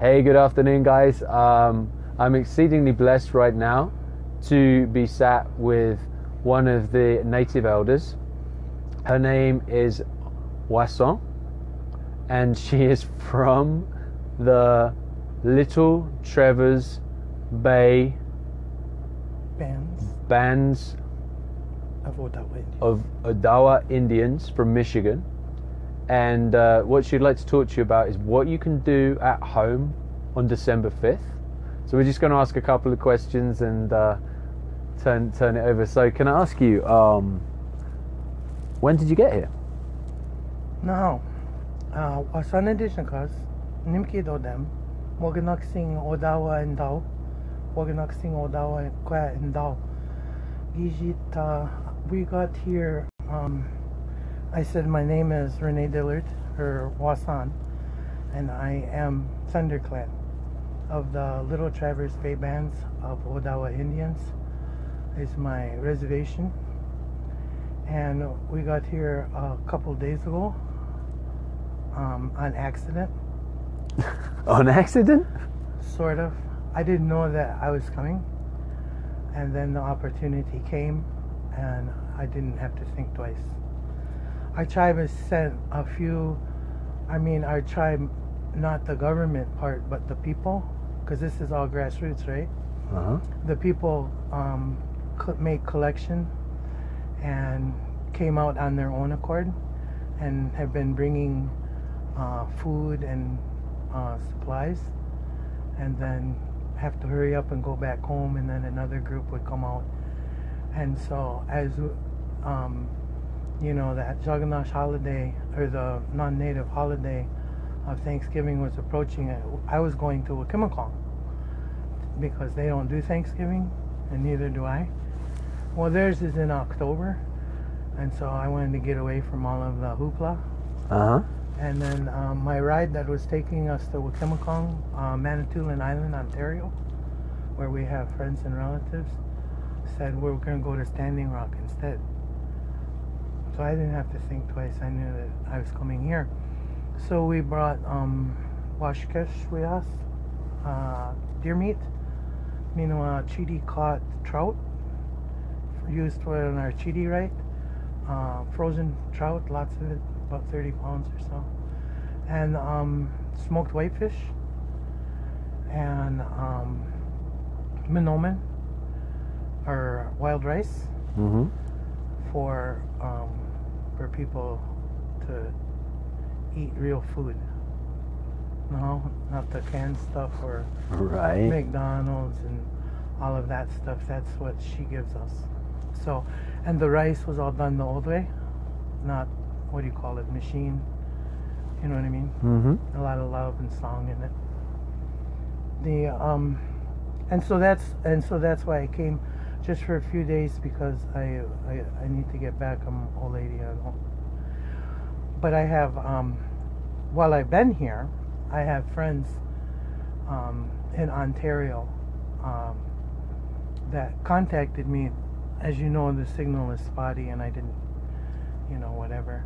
Hey, good afternoon, guys. I'm exceedingly blessed right now to be sat with one of the native elders. Her name is Wasson, and she is from the Little Trevor's Bay bands of Odawa Indians from Michigan. And what she'd like to talk to you about is what you can do at home on December 5th. So we're just going to ask a couple of questions and turn it over. So can I ask you, when did you get here? No. Wasan edition cause Nimki do them. Waganak sing Odawa and Dao. Waganak sing Odawa and Dao. Gijita, we got here. I said my name is Renee Dillard, or Wasan, and I am Thunderclan of the Little Traverse Bay Bands of Odawa Indians. Is my reservation, and we got here a couple days ago on accident. On accident? Sort of. I didn't know that I was coming, and then the opportunity came, and I didn't have to think twice. Our tribe has sent a few, our tribe, not the government part, but the people, because this is all grassroots, right? Uh-huh. The people made collection and came out on their own accord and have been bringing food and supplies, and then have to hurry up and go back home, and then another group would come out. And so as that Jagannath holiday, or the non-native holiday of Thanksgiving was approaching, I was going to Wakimekong because they don't do Thanksgiving, and neither do I. Well, theirs is in October, and so I wanted to get away from all of the hoopla. Uh-huh. And then my ride that was taking us to Wakimekong, Manitoulin Island, Ontario, where we have friends and relatives, said we're going to go to Standing Rock instead. So I didn't have to think twice. I knew that I was coming here. So we brought washkesh with us, deer meat, chidi caught trout, used for in our chidi, right? Frozen trout, lots of it, about 30 pounds or so. And smoked whitefish, and minomen, or wild rice, for people to eat real food. No, not the canned stuff or right. McDonald's and all of that stuff. That's what she gives us. So, and the rice was all done the old way, not, what do you call it, machine. You know what I mean? Mm-hmm. A lot of love and song in it. And so that's why I came, just for a few days, because I need to get back. I'm an old lady. I don't. But I have, while I've been here, I have friends in Ontario that contacted me. As you know, the signal is spotty, and I didn't, whatever,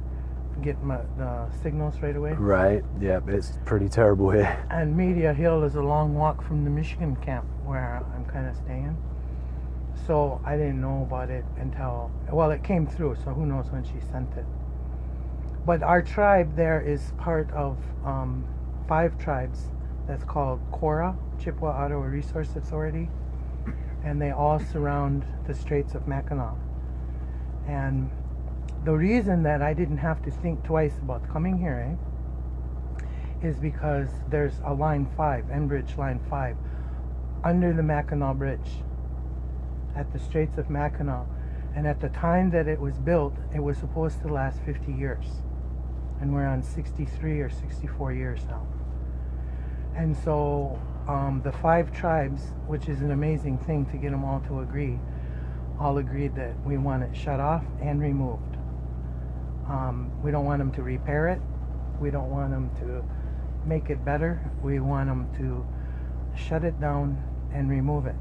get the signals right away. Right. Yeah, it's pretty terrible here. And Media Hill is a long walk from the Michigan camp where I'm kind of staying. So I didn't know about it until, it came through, so who knows when she sent it. But our tribe there is part of 5 tribes that's called CORA, Chippewa Ottawa Resource Authority, and they all surround the Straits of Mackinac. And the reason that I didn't have to think twice about coming here, is because there's a Line 5, Enbridge Line 5, under the Mackinac Bridge at the Straits of Mackinac. And at the time that it was built, it was supposed to last 50 years. And we're on 63 or 64 years now. And so the 5 tribes, which is an amazing thing to get them all to agree, all agreed that we want it shut off and removed. We don't want them to repair it. We don't want them to make it better. We want them to shut it down and remove it.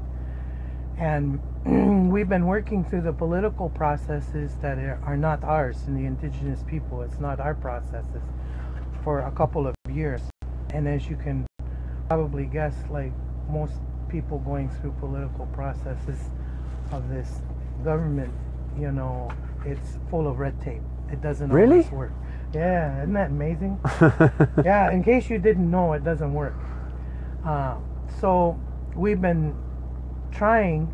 And we've been working through the political processes that are not ours, and the indigenous people. It's not our processes for a couple of years. And as you can probably guess, like most people going through political processes of this government, you know, it's full of red tape. It doesn't Really? always work. Yeah, isn't that amazing? Yeah, in case you didn't know, it doesn't work. So we've been trying,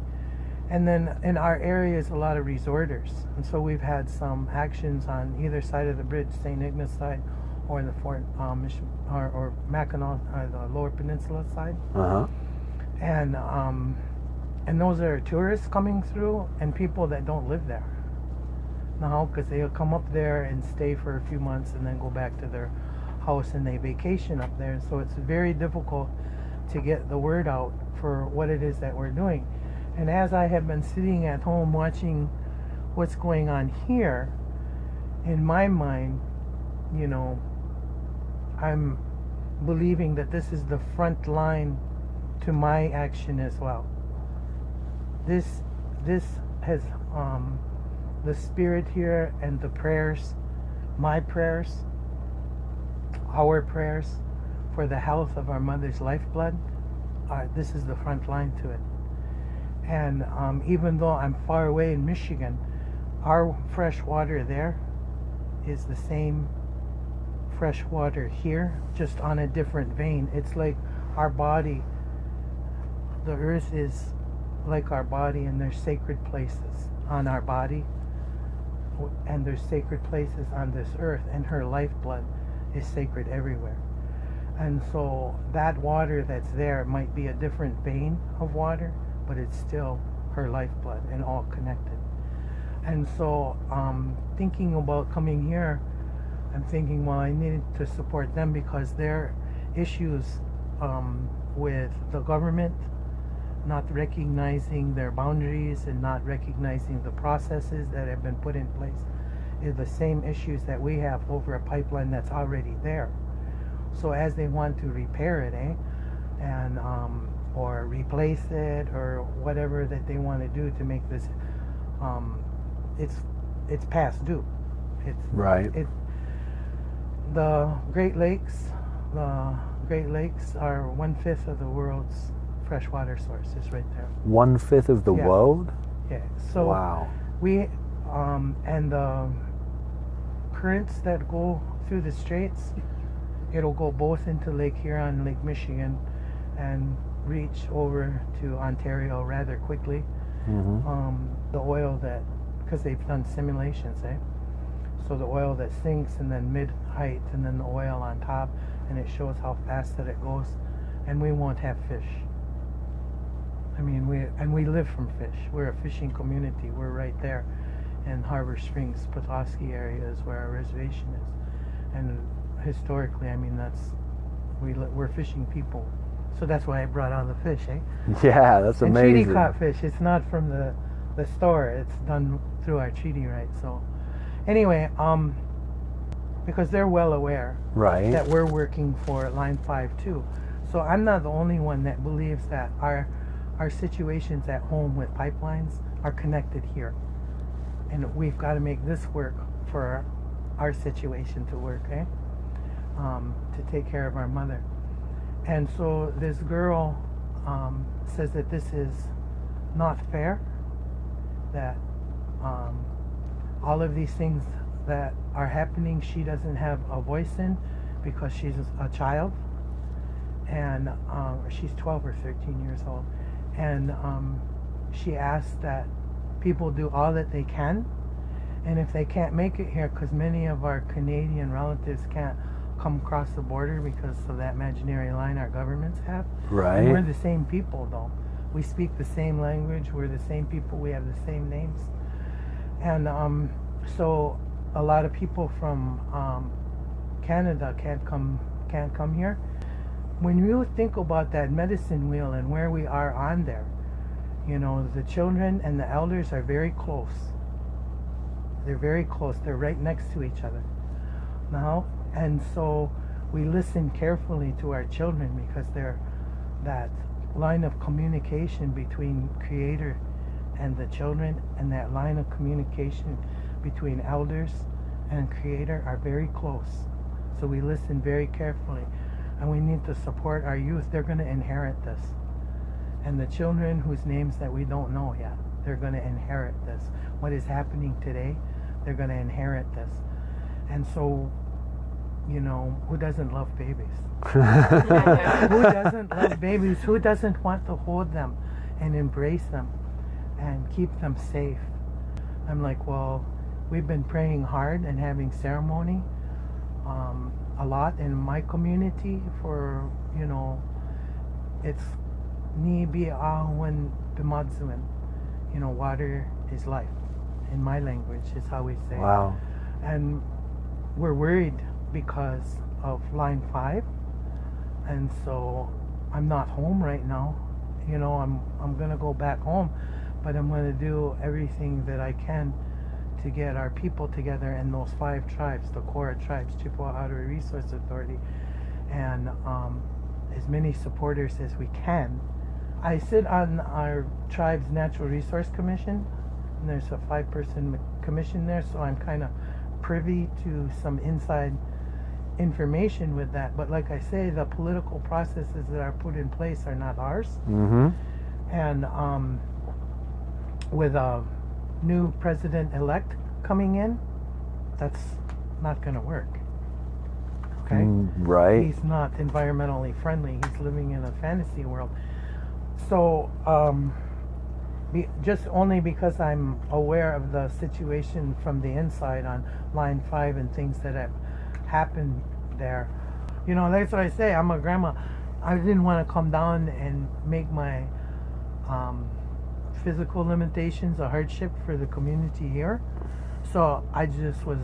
and then in our area is a lot of resorters, and so we've had some actions on either side of the bridge, St. Ignace side, or in the Fort or Mackinac, the Lower Peninsula side. And those are tourists coming through and people that don't live there. Now, because they'll come up there and stay for a few months and then go back to their house and they vacation up there. So it's very difficult to get the word out for what it is that we're doing. And as I have been sitting at home watching what's going on here, in my mind, you know, I'm believing that this is the front line to my action as well. This has the spirit here and the prayers, my prayers, our prayers for the health of our mother's lifeblood. This is the front line to it. And even though I'm far away in Michigan, our fresh water there is the same fresh water here, just on a different vein. It's like our body, the earth is like our body, and there's sacred places on our body, and there's sacred places on this earth, and her lifeblood is sacred everywhere. And so that water that's there might be a different vein of water, but it's still her lifeblood and all connected. And so thinking about coming here, I'm thinking, well, I needed to support them because their issues with the government not recognizing their boundaries and not recognizing the processes that have been put in place is the same issues that we have over a pipeline that's already there. So as they want to repair it, and or replace it or whatever that they want to do to make this, it's past due. It's right. The Great Lakes are 1/5 of the world's freshwater sources right there. 1/5 of the world? Yeah. So wow. We and the currents that go through the straits, it'll go both into Lake Huron and Lake Michigan and reach over to Ontario rather quickly. The oil that, because they've done simulations, so the oil that sinks and then mid-height and then the oil on top, and it shows how fast that it goes, and we won't have fish. I mean, we live from fish. We're a fishing community. We're right there in Harbor Springs, Petoskey area is where our reservation is. And historically, I mean, we're fishing people. So that's why I brought all the fish, Yeah, that's and amazing. treaty caught fish. It's not from the store. It's done through our treaty rights. So anyway, because they're well aware that we're working for Line 5 too. So I'm not the only one that believes that our situations at home with pipelines are connected here. And we've got to make this work for our situation to work, to take care of our mother. And so this girl says that this is not fair, that all of these things that are happening, she doesn't have a voice in because she's a child, and she's 12 or 13 years old. And she asks that people do all that they can, and if they can't make it here, because many of our Canadian relatives can't come across the border because of that imaginary line our governments have. Right. And we're the same people, though. We speak the same language. We're the same people. We have the same names. And so a lot of people from Canada can't come here. When you think about that medicine wheel and where we are on there, you know, the children and the elders are very close. They're very close. They're right next to each other now. And so we listen carefully to our children because they're that line of communication between Creator and the children, and that line of communication between elders and Creator are very close. So we listen very carefully. And we need to support our youth. They're going to inherit this. And the children whose names that we don't know yet, they're going to inherit this. What is happening today, they're going to inherit this. And so, you know, who doesn't love babies? Who doesn't love babies? Who doesn't want to hold them and embrace them and keep them safe? I'm like, well, we've been praying hard and having ceremony a lot in my community for, you know, it's ni bi'awan bimadzuin. You know, water is life. In my language is how we say Wow. it. And we're worried because of line 5. And so I'm not home right now. You know, I'm going to go back home, but I'm going to do everything that I can to get our people together in those 5 tribes, the core tribes, Chippewa Outer Resource Authority, and as many supporters as we can. I sit on our tribe's Natural Resource Commission, and there's a 5-person commission there, so I'm kind of privy to some inside information with that. But like I say, the political processes that are put in place are not ours. Mm-hmm. And with a new president-elect coming in, that's not going to work. Okay? Right. He's not environmentally friendly. He's living in a fantasy world. So, just only because I'm aware of the situation from the inside on line 5 and things that have happened there. You know, that's what I say. I'm a grandma. I didn't want to come down and make my physical limitations a hardship for the community here. So I just was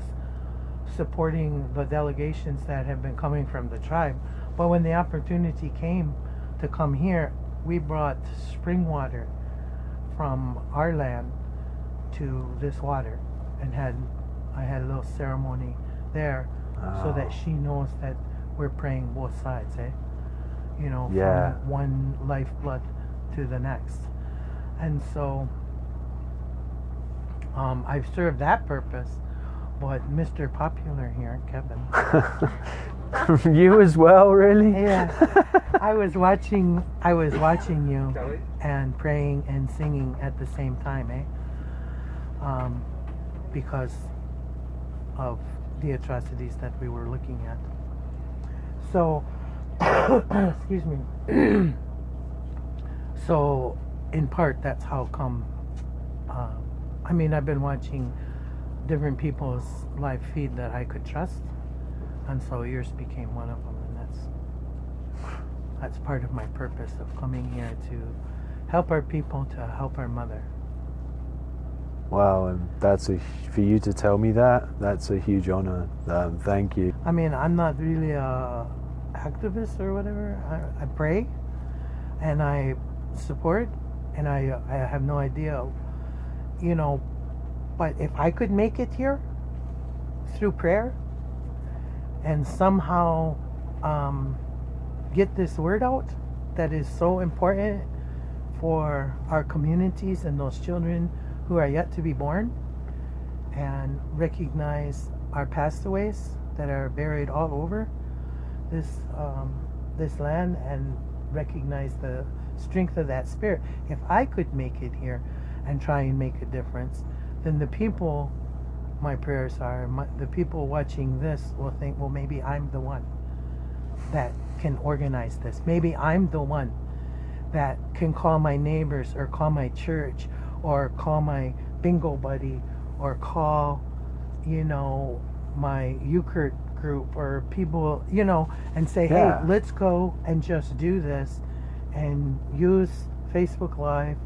supporting the delegations that have been coming from the tribe. But when the opportunity came to come here, we brought spring water from our land to this water, and I had a little ceremony there so that she knows that we're praying both sides, you know, from one lifeblood to the next. And so I've served that purpose. But Mr. Popular here, Kevin. You as well, really? Yeah. I was watching you and praying and singing at the same time, because of the atrocities that we were looking at. So, excuse me. So, in part, that's how come. I mean, I've been watching different people's live feed that I could trust, and so yours became one of them, and that's part of my purpose of coming here, to help our people, to help our mother. Wow, and for you to tell me that's a huge honor. Thank you. I mean, I'm not really a activist or whatever. I pray and I support, and I have no idea, you know. But if I could make it here through prayer and somehow get this word out that is so important for our communities and those children who are yet to be born, and recognize our pastaways that are buried all over this land, and recognize the strength of that spirit. If I could make it here and try and make a difference, then the people, my prayers are, the people watching this will think, well, maybe I'm the one that can organize this. Maybe I'm the one that can call my neighbors, or call my church, or call my bingo buddy, or call, you know, my Euchert group, or people, you know, and say, hey, let's go and just do this, and use Facebook Live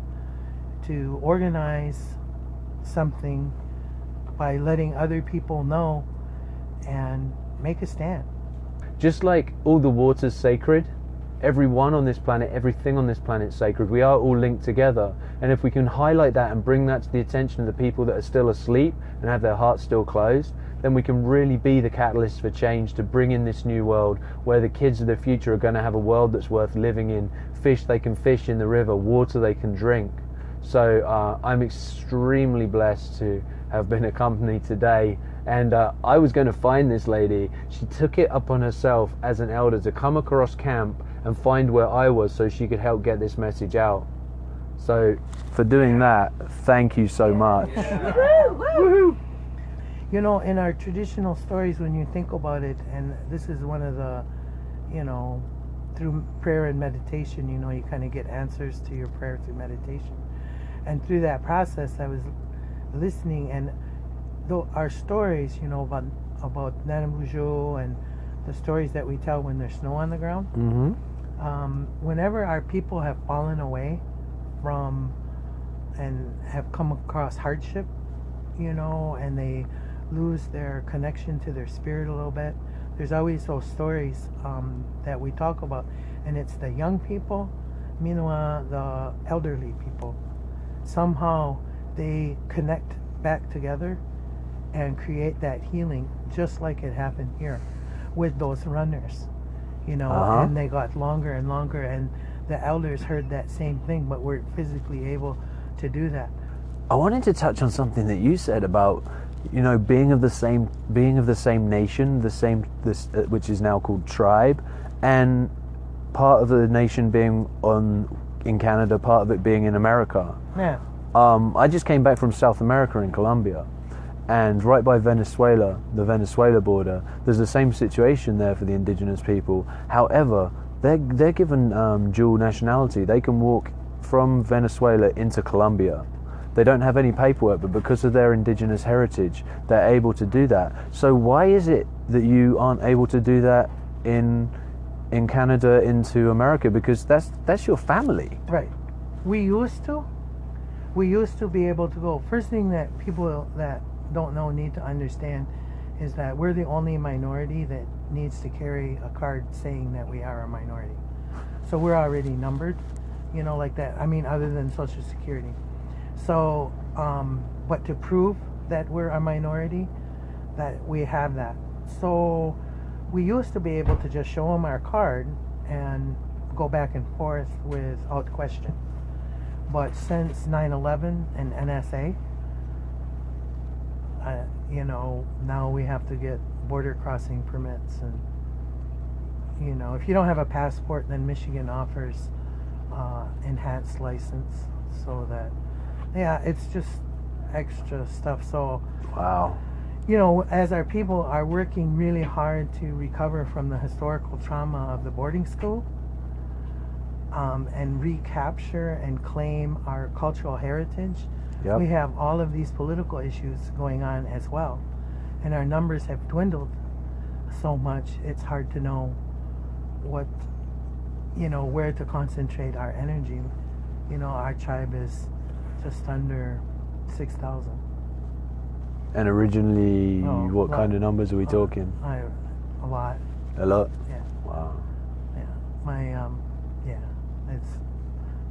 to organize something by letting other people know and make a stand. Just like all the water's sacred, everyone on this planet, everything on this planet is sacred. We are all linked together, and if we can highlight that and bring that to the attention of the people that are still asleep and have their hearts still closed, then we can really be the catalyst for change, to bring in this new world where the kids of the future are going to have a world that's worth living in. Fish they can fish in the river, water they can drink. So I'm extremely blessed to have been accompanied today And I was going to find this lady. She took it upon herself as an elder to come across camp and find where I was so she could help get this message out. So for doing that, thank you so much. Woo-hoo. You know, in our traditional stories, when you think about it, and this is one of the, you know, through prayer and meditation, you know, you kind of get answers to your prayer through meditation. And through that process, I was listening, and our stories, you know, about Nanamujo and the stories that we tell when there's snow on the ground, whenever our people have fallen away from and have come across hardship, you know, and they lose their connection to their spirit a little bit, there's always those stories that we talk about, and it's the young people, meanwhile the elderly people. Somehow they connect back together and create that healing, just like it happened here with those runners, you know, and they got longer and longer, and the elders heard that same thing, but weren't physically able to do that. I wanted to touch on something that you said about, you know, being of the same nation, which is now called tribe, and part of the nation being in Canada, part of it being in America. Yeah. I just came back from South America in Colombia, and right by Venezuela, the Venezuela border, there's the same situation there for the indigenous people. However, they're given dual nationality. They can walk from Venezuela into Colombia. They don't have any paperwork, but because of their indigenous heritage, they're able to do that. So why is it that you aren't able to do that in Canada into America? Because that's your family. Right. We used to be able to go. First thing that people that don't know need to understand is that we're the only minority that needs to carry a card saying that we are a minority. So we're already numbered, you know, like that. I mean, other than Social Security. So, but to prove that we're a minority, that we have that. So we used to be able to just show them our card and go back and forth without question. But since 9/11 and NSA, you know, now we have to get border crossing permits, and you know, if you don't have a passport, then Michigan offers enhanced license, so that, yeah, it's just extra stuff. So wow, you know, as our people are working really hard to recover from the historical trauma of the boarding school, and recapture and claim our cultural heritage, we have all of these political issues going on as well, and our numbers have dwindled so much it's hard to know what, you know, where to concentrate our energy. You know, our tribe is just under 6,000. And originally, what kind of numbers are we talking? A lot. A lot? Yeah. Wow. Yeah.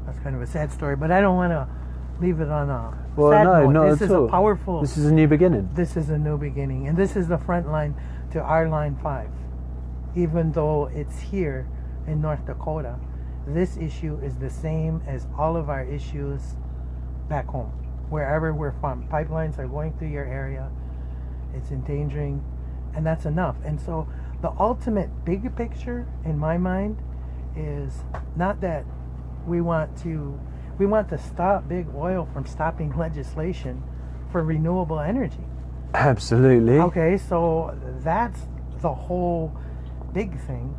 That's kind of a sad story, but I don't want to leave it on a sad note. No, this is a powerful. This is a new beginning. This is a new beginning, and this is the front line to our line 5. Even though it's here in North Dakota, this issue is the same as all of our issues back home, wherever we're from. Pipelines are going through your area. It's endangering, and that's enough. And so the ultimate big picture in my mind is not that we want to stop big oil from stopping legislation for renewable energy. Absolutely. Okay, so that's the whole big thing.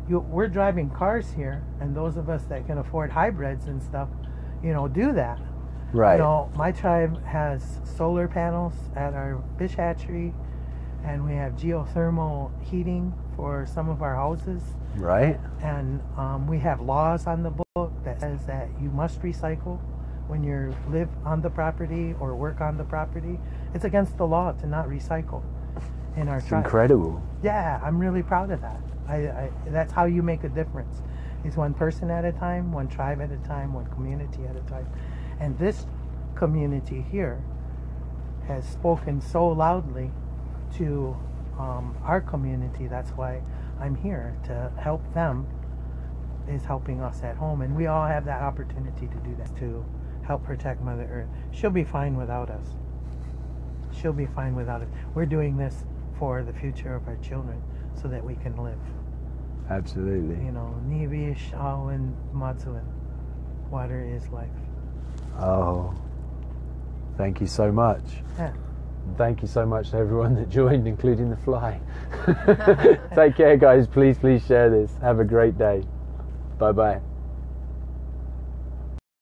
We're driving cars here, and those of us that can afford hybrids and stuff, you know, do that. Right. You know, my tribe has solar panels at our fish hatchery, and we have geothermal heating for some of our houses. Right. And we have laws on the book that says that you must recycle when you live on the property or work on the property. It's against the law to not recycle in our tribe. Incredible. Yeah, I'm really proud of that. That's how you make a difference. It's one person at a time, one tribe at a time, one community at a time. And this community here has spoken so loudly to our community. That's why I'm here, to help them is helping us at home. And we all have that opportunity to do that, to help protect Mother Earth. She'll be fine without us. she'll be fine without it. We're doing this for the future of our children so that we can live. Absolutely. You know, Nibi Shawan Matsuan. Water is life. Oh, thank you so much. Yeah. Thank you so much to everyone that joined, including the fly. Take care, guys. Please share this. Have a great day. Bye-bye.